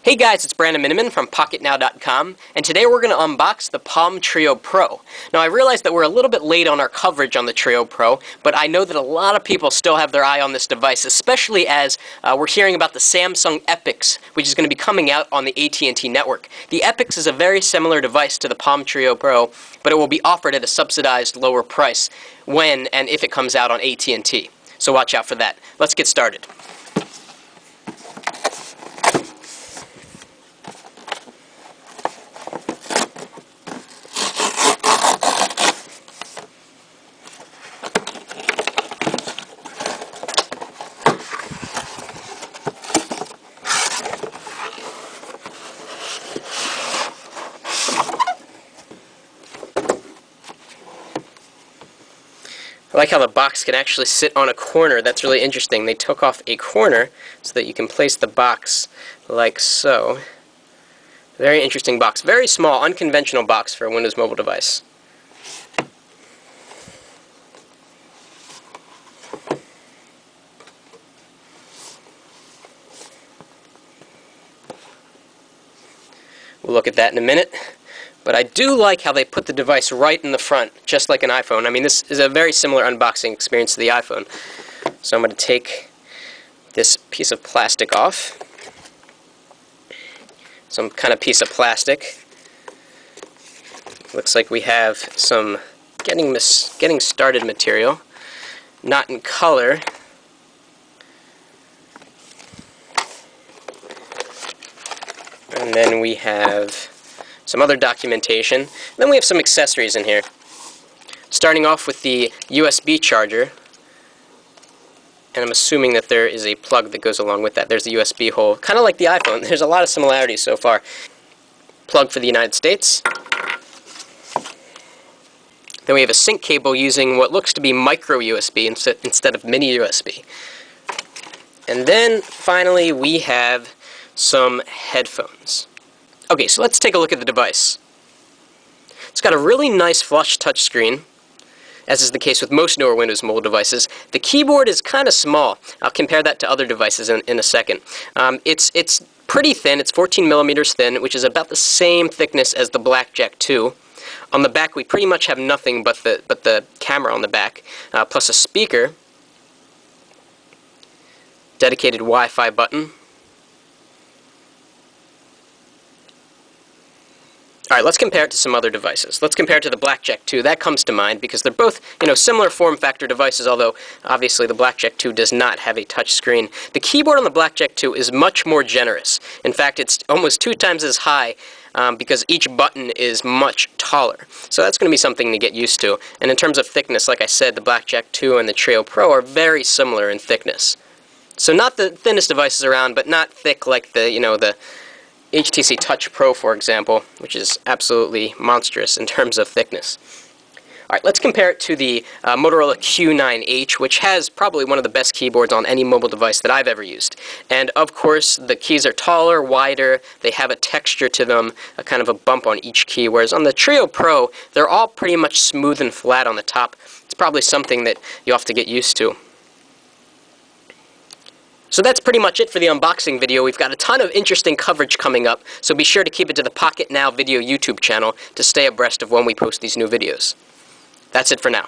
Hey guys, it's Brandon Miniman from Pocketnow.com, and today we're going to unbox the Palm Treo Pro. Now I realize that we're a little bit late on our coverage on the Treo Pro, but I know that a lot of people still have their eye on this device, especially as we're hearing about the Samsung Epix, which is going to be coming out on the AT&T network. The Epix is a very similar device to the Palm Treo Pro, but it will be offered at a subsidized lower price when and if it comes out on AT&T. So watch out for that. Let's get started. I like how the box can actually sit on a corner. That's really interesting. They took off a corner so that you can place the box like so. Very interesting box. Very small, unconventional box for a Windows mobile device. We'll look at that in a minute. But I do like how they put the device right in the front, just like an iPhone. I mean, this is a very similar unboxing experience to the iPhone. So I'm going to take this piece of plastic off. Some kind of piece of plastic. Looks like we have some getting started material, not in color. And then we have some other documentation. Then we have some accessories in here. Starting off with the USB charger. And I'm assuming that there is a plug that goes along with that. There's the USB hole. Kind of like the iPhone. There's a lot of similarities so far. Plug for the United States. Then we have a sync cable using what looks to be micro USB instead of mini USB. And then finally we have some headphones. Okay, so let's take a look at the device. It's got a really nice flush touchscreen, as is the case with most newer Windows mobile devices. The keyboard is kind of small. I'll compare that to other devices in a second. It's pretty thin. It's 14 millimeters thin, which is about the same thickness as the Blackjack 2. On the back, we pretty much have nothing but the camera on the back, plus a speaker, dedicated Wi-Fi button. Alright, let's compare it to some other devices. Let's compare it to the Blackjack 2. That comes to mind because they're both, similar form factor devices, although obviously the Blackjack 2 does not have a touch screen. The keyboard on the Blackjack 2 is much more generous. In fact, it's almost 2 times as high because each button is much taller. So that's going to be something to get used to. And in terms of thickness, like I said, the Blackjack 2 and the Treo Pro are very similar in thickness. So not the thinnest devices around, but not thick like the HTC Touch Pro, for example, which is absolutely monstrous in terms of thickness. Alright, let's compare it to the Motorola Q9H, which has probably one of the best keyboards on any mobile device that I've ever used. And of course, the keys are taller, wider, they have a texture to them, a kind of a bump on each key, whereas on the Treo Pro, they're all pretty much smooth and flat on the top. It's probably something that you have to get used to. So that's pretty much it for the unboxing video. We've got a ton of interesting coverage coming up, so be sure to keep it to the Pocketnow video YouTube channel to stay abreast of when we post these new videos. That's it for now.